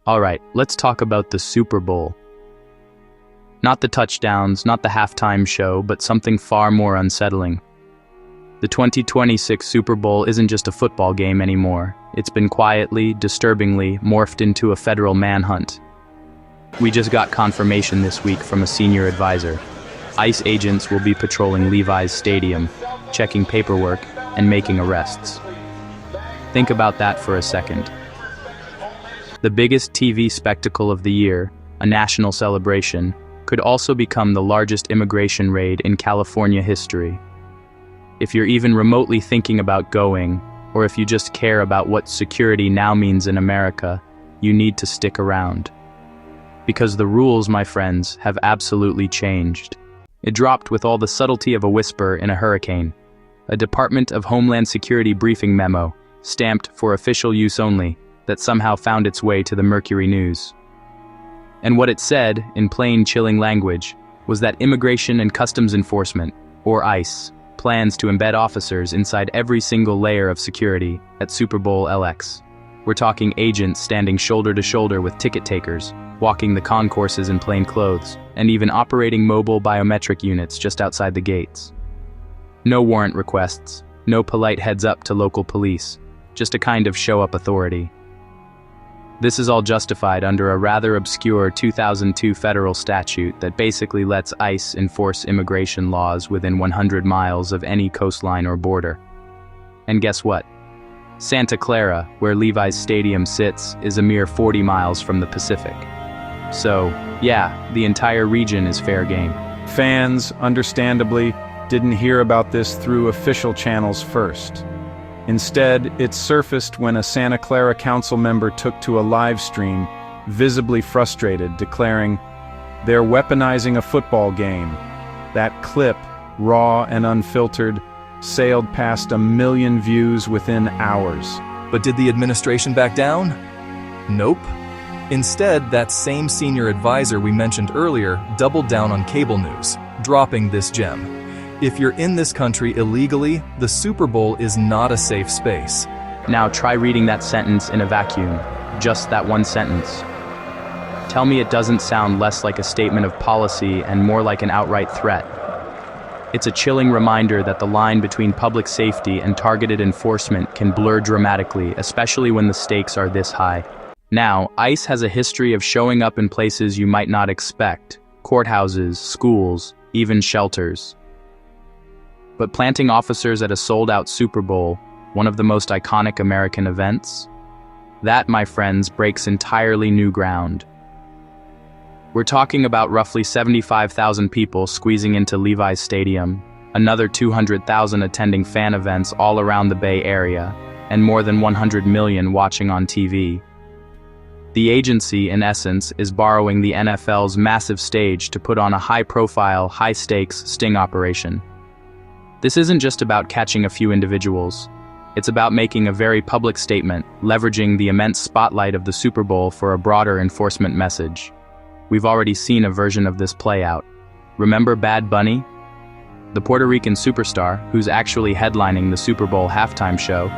Alright, let's talk about the Super Bowl. Not the touchdowns, not the halftime show, but something far more unsettling. The 2026 Super Bowl isn't just a football game anymore. It's been quietly, disturbingly morphed into a federal manhunt. We just got confirmation this week from a senior advisor. ICE agents will be patrolling Levi's Stadium, checking paperwork, and making arrests. Think about that for a second. The biggest TV spectacle of the year, a national celebration, could also become the largest immigration raid in California history. If you're even remotely thinking about going, or if you just care about what security now means in America, you need to stick around. Because the rules, my friends, have absolutely changed. It dropped with all the subtlety of a whisper in a hurricane. A Department of Homeland Security briefing memo, stamped for official use only, that somehow found its way to the Mercury News. And what it said, in plain, chilling language, was that Immigration and Customs Enforcement, or ICE, plans to embed officers inside every single layer of security at Super Bowl LX. We're talking agents standing shoulder to shoulder with ticket takers, walking the concourses in plain clothes, and even operating mobile biometric units just outside the gates. No warrant requests, no polite heads up to local police, just a kind of show-up authority. This is all justified under a rather obscure 2002 federal statute that basically lets ICE enforce immigration laws within 100 miles of any coastline or border. And guess what? Santa Clara, where Levi's Stadium sits, is a mere 40 miles from the Pacific. So, yeah, the entire region is fair game. Fans, understandably, didn't hear about this through official channels first. Instead, it surfaced when a Santa Clara council member took to a live stream, visibly frustrated, declaring, "They're weaponizing a football game." That clip, raw and unfiltered, sailed past 1 million views within hours. But did the administration back down? Nope. Instead, that same senior advisor we mentioned earlier doubled down on cable news, dropping this gem. If you're in this country illegally, the Super Bowl is not a safe space. Now try reading that sentence in a vacuum, just that one sentence. Tell me it doesn't sound less like a statement of policy and more like an outright threat. It's a chilling reminder that the line between public safety and targeted enforcement can blur dramatically, especially when the stakes are this high. Now, ICE has a history of showing up in places you might not expect: courthouses, schools, even shelters. But planting officers at a sold-out Super Bowl, one of the most iconic American events? That, my friends, breaks entirely new ground. We're talking about roughly 75,000 people squeezing into Levi's Stadium, another 200,000 attending fan events all around the Bay Area, and more than 100 million watching on TV. The agency, in essence, is borrowing the NFL's massive stage to put on a high-profile, high-stakes sting operation. This isn't just about catching a few individuals. It's about making a very public statement, leveraging the immense spotlight of the Super Bowl for a broader enforcement message. We've already seen a version of this play out. Remember Bad Bunny? The Puerto Rican superstar, who's actually headlining the Super Bowl halftime show,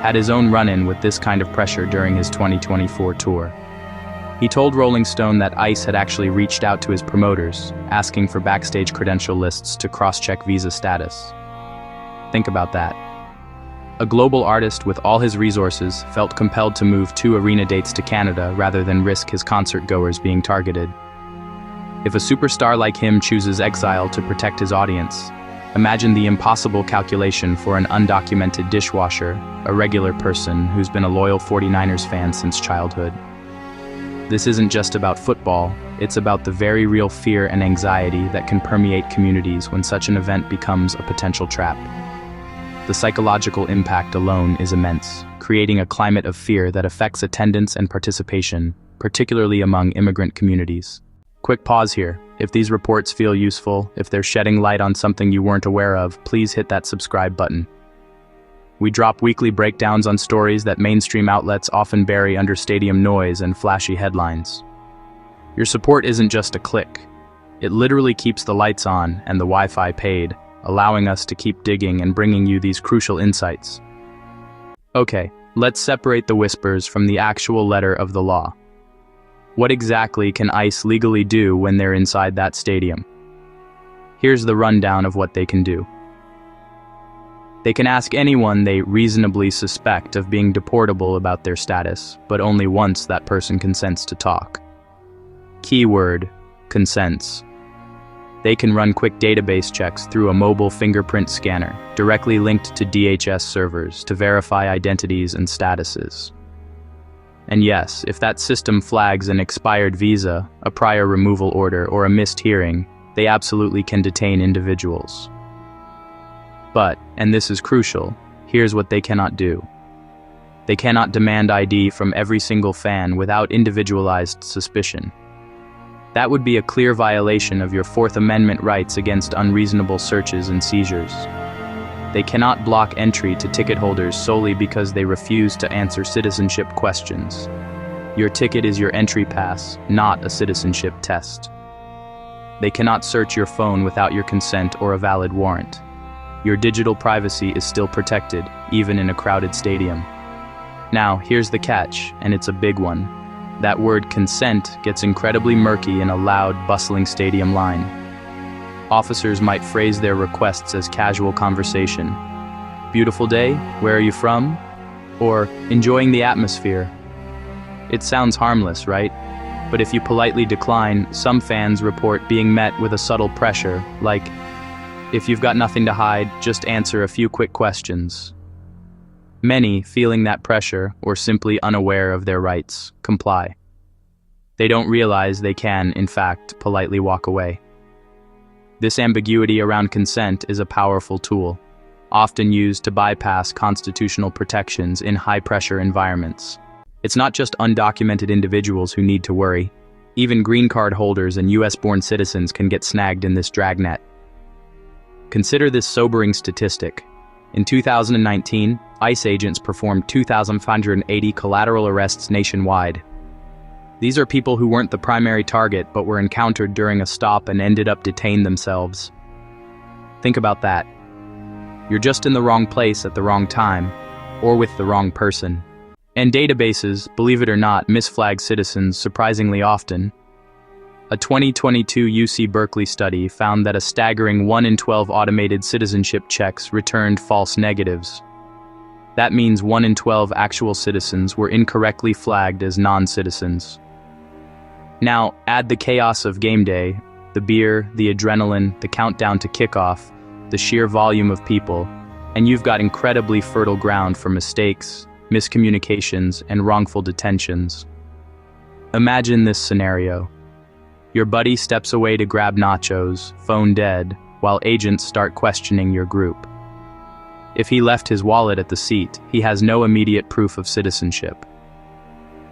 had his own run-in with this kind of pressure during his 2024 tour. He told Rolling Stone that ICE had actually reached out to his promoters, asking for backstage credential lists to cross-check visa status. Think about that. A global artist with all his resources felt compelled to move 2 arena dates to Canada rather than risk his concert-goers being targeted. If a superstar like him chooses exile to protect his audience, imagine the impossible calculation for an undocumented dishwasher, a regular person who's been a loyal 49ers fan since childhood. This isn't just about football, it's about the very real fear and anxiety that can permeate communities when such an event becomes a potential trap. The psychological impact alone is immense, creating a climate of fear that affects attendance and participation, particularly among immigrant communities. Quick pause here. If these reports feel useful, if they're shedding light on something you weren't aware of, please hit that subscribe button. We drop weekly breakdowns on stories that mainstream outlets often bury under stadium noise and flashy headlines. Your support isn't just a click. It literally keeps the lights on and the Wi-Fi paid, allowing us to keep digging and bringing you these crucial insights. Okay, let's separate the whispers from the actual letter of the law. What exactly can ICE legally do when they're inside that stadium? Here's the rundown of what they can do. They can ask anyone they reasonably suspect of being deportable about their status, but only once that person consents to talk. Keyword: consents. They can run quick database checks through a mobile fingerprint scanner, directly linked to DHS servers to verify identities and statuses. And yes, if that system flags an expired visa, a prior removal order, or a missed hearing, they absolutely can detain individuals. But, and this is crucial, here's what they cannot do. They cannot demand ID from every single fan without individualized suspicion. That would be a clear violation of your Fourth Amendment rights against unreasonable searches and seizures. They cannot block entry to ticket holders solely because they refuse to answer citizenship questions. Your ticket is your entry pass, not a citizenship test. They cannot search your phone without your consent or a valid warrant. Your digital privacy is still protected, even in a crowded stadium. Now, here's the catch, and it's a big one. That word consent gets incredibly murky in a loud, bustling stadium line. Officers might phrase their requests as casual conversation. "Beautiful day, where are you from?" Or, "Enjoying the atmosphere." It sounds harmless, right? But if you politely decline, some fans report being met with a subtle pressure, like, "If you've got nothing to hide, just answer a few quick questions." Many, feeling that pressure, or simply unaware of their rights, comply. They don't realize they can, in fact, politely walk away. This ambiguity around consent is a powerful tool, often used to bypass constitutional protections in high-pressure environments. It's not just undocumented individuals who need to worry. Even green card holders and US-born citizens can get snagged in this dragnet. Consider this sobering statistic. In 2019, ICE agents performed 2,580 collateral arrests nationwide. These are people who weren't the primary target but were encountered during a stop and ended up detained themselves. Think about that. You're just in the wrong place at the wrong time, or with the wrong person. And databases, believe it or not, misflag citizens surprisingly often. A 2022 UC Berkeley study found that a staggering 1 in 12 automated citizenship checks returned false negatives. That means 1 in 12 actual citizens were incorrectly flagged as non-citizens. Now, add the chaos of game day, the beer, the adrenaline, the countdown to kickoff, the sheer volume of people, and you've got incredibly fertile ground for mistakes, miscommunications, and wrongful detentions. Imagine this scenario. Your buddy steps away to grab nachos, phone dead, while agents start questioning your group. If he left his wallet at the seat, he has no immediate proof of citizenship.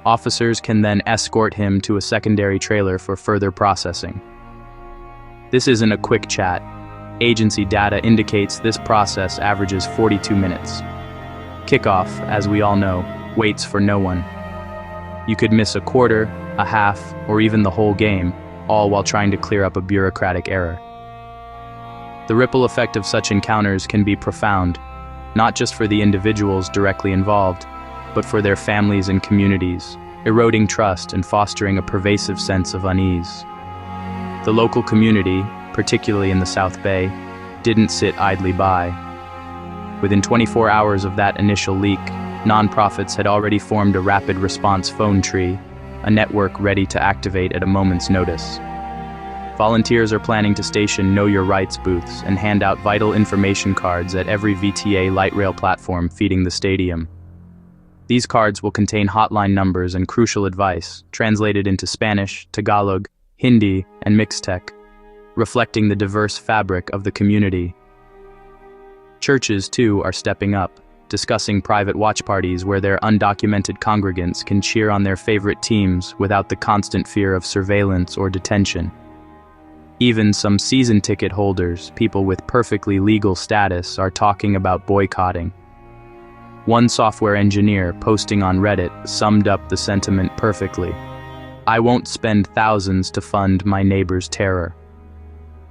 Officers can then escort him to a secondary trailer for further processing. This isn't a quick chat. Agency data indicates this process averages 42 minutes. Kickoff, as we all know, waits for no one. You could miss a quarter, a half, or even the whole game, all while trying to clear up a bureaucratic error. The ripple effect of such encounters can be profound, not just for the individuals directly involved, but for their families and communities, eroding trust and fostering a pervasive sense of unease. The local community, particularly in the South Bay, didn't sit idly by. Within 24 hours of that initial leak, nonprofits had already formed a rapid response phone tree, a network ready to activate at a moment's notice. Volunteers are planning to station Know Your Rights booths and hand out vital information cards at every VTA light rail platform feeding the stadium. These cards will contain hotline numbers and crucial advice, translated into Spanish, Tagalog, Hindi, and Mixtec, reflecting the diverse fabric of the community. Churches, too, are stepping up, discussing private watch parties where their undocumented congregants can cheer on their favorite teams without the constant fear of surveillance or detention. Even some season ticket holders, people with perfectly legal status, are talking about boycotting. One software engineer posting on Reddit summed up the sentiment perfectly. "I won't spend thousands to fund my neighbor's terror."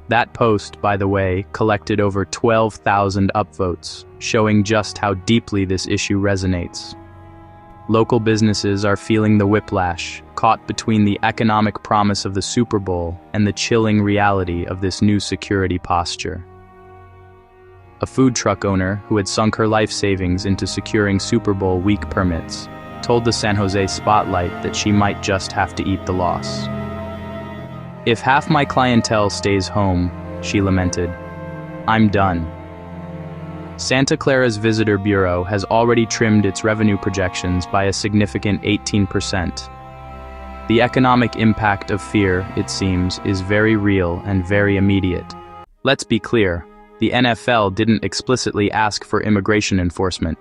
That post, by the way, collected over 12,000 upvotes, showing just how deeply this issue resonates. local businesses are feeling the whiplash, caught between the economic promise of the Super Bowl and the chilling reality of this new security posture. A food truck owner who had sunk her life savings into securing Super Bowl week permits told the San Jose Spotlight that she might just have to eat the loss. "If half my clientele stays home," she lamented, "I'm done." Santa Clara's Visitor Bureau has already trimmed its revenue projections by a significant 18%. The economic impact of fear, it seems, is very real and very immediate. Let's be clear, the NFL didn't explicitly ask for immigration enforcement.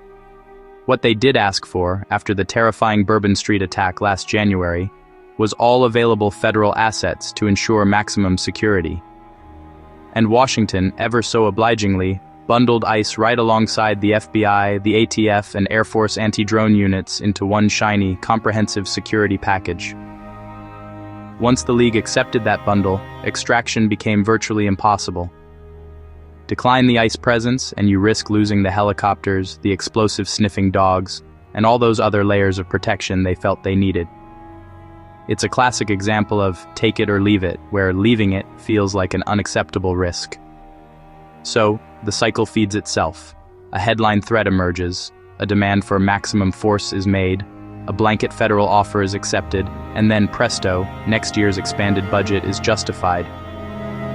What they did ask for, after the terrifying Bourbon Street attack last January, was all available federal assets to ensure maximum security. And Washington, ever so obligingly, bundled ICE right alongside the FBI, the ATF, and Air Force anti-drone units into one shiny, comprehensive security package. Once the league accepted that bundle, extraction became virtually impossible. Decline the ICE presence, and you risk losing the helicopters, the explosive-sniffing dogs, and all those other layers of protection they felt they needed. It's a classic example of take it or leave it, where leaving it feels like an unacceptable risk. So, the cycle feeds itself. A headline threat emerges, a demand for maximum force is made, a blanket federal offer is accepted, and then presto, next year's expanded budget is justified.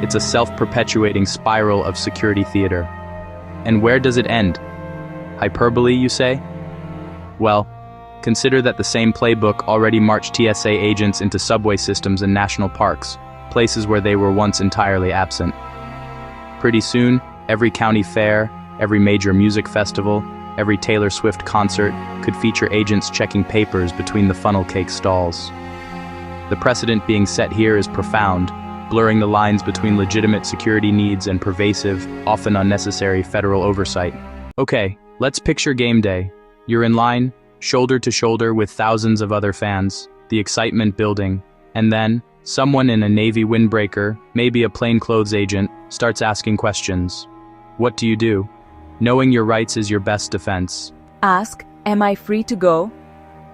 It's a self-perpetuating spiral of security theater. And where does it end? Hyperbole, you say? Well, consider that the same playbook already marched TSA agents into subway systems and national parks, places where they were once entirely absent. Pretty soon, every county fair, every major music festival, every Taylor Swift concert could feature agents checking papers between the funnel cake stalls. The precedent being set here is profound, blurring the lines between legitimate security needs and pervasive, often unnecessary federal oversight. Okay, let's picture game day. You're in line, shoulder to shoulder with thousands of other fans, the excitement building, and then, someone in a Navy windbreaker, maybe a plainclothes agent, starts asking questions. What do you do? Knowing your rights is your best defense. Ask, "Am I free to go?"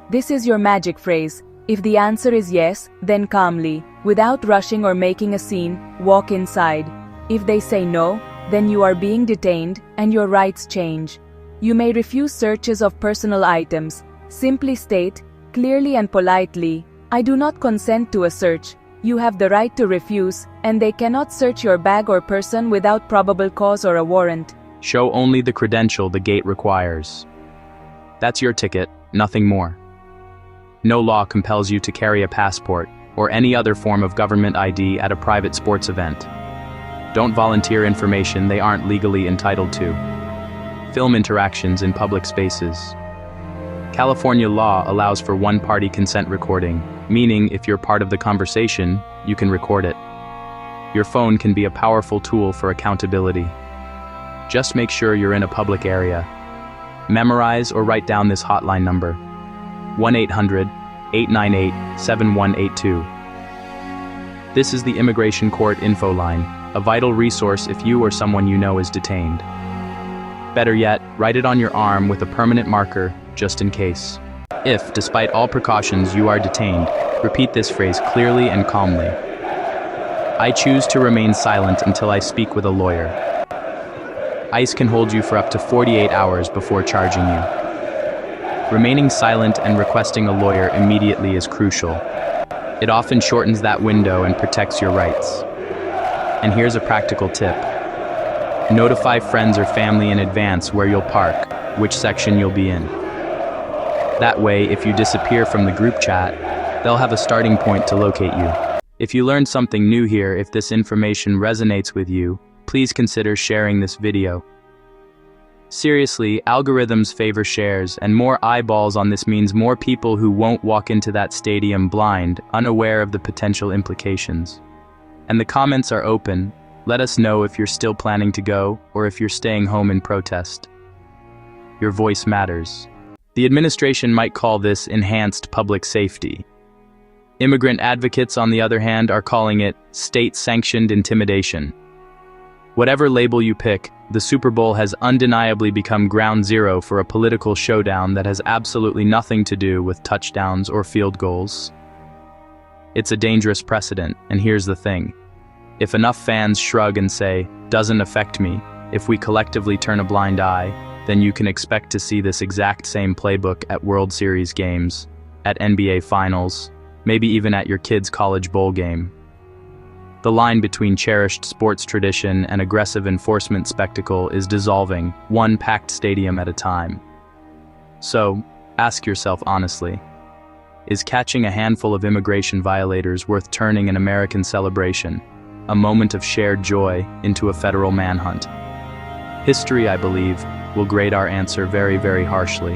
This is your magic phrase. If the answer is yes, then calmly, without rushing or making a scene, walk inside. If they say no, then you are being detained and your rights change. You may refuse searches of personal items. Simply state, clearly and politely, "I do not consent to a search." You have the right to refuse, and they cannot search your bag or person without probable cause or a warrant. Show only the credential the gate requires. That's your ticket, nothing more. No law compels you to carry a passport or any other form of government ID at a private sports event. Don't volunteer information they aren't legally entitled to. Film interactions in public spaces. California law allows for one-party consent recording, meaning if you're part of the conversation, you can record it. Your phone can be a powerful tool for accountability. Just make sure you're in a public area. Memorize or write down this hotline number: 1-800-898-7182. This is the Immigration Court Info Line, a vital resource if you or someone you know is detained. Better yet, write it on your arm with a permanent marker, just in case. If, despite all precautions, you are detained, repeat this phrase clearly and calmly. I choose to remain silent until I speak with a lawyer. ICE can hold you for up to 48 hours before charging you. Remaining silent and requesting a lawyer immediately is crucial. It often shortens that window and protects your rights. And here's a practical tip. Notify friends or family in advance where you'll park, which section you'll be in. That way, if you disappear from the group chat, they'll have a starting point to locate you. If you learned something new here, if this information resonates with you, please consider sharing this video. Seriously, algorithms favor shares, and more eyeballs on this means more people who won't walk into that stadium blind, unaware of the potential implications. And the comments are open. Let us know if you're still planning to go, or if you're staying home in protest. Your voice matters. The administration might call this enhanced public safety. Immigrant advocates, on the other hand, are calling it state-sanctioned intimidation. Whatever label you pick, the Super Bowl has undeniably become ground zero for a political showdown that has absolutely nothing to do with touchdowns or field goals. It's a dangerous precedent, and here's the thing. If enough fans shrug and say, "Doesn't affect me," if we collectively turn a blind eye, then you can expect to see this exact same playbook at World Series games, at NBA Finals, maybe even at your kid's college bowl game. The line between cherished sports tradition and aggressive enforcement spectacle is dissolving, one packed stadium at a time. So, ask yourself honestly, is catching a handful of immigration violators worth turning an American celebration, a moment of shared joy, into a federal manhunt? History, I believe, will grade our answer very, very harshly.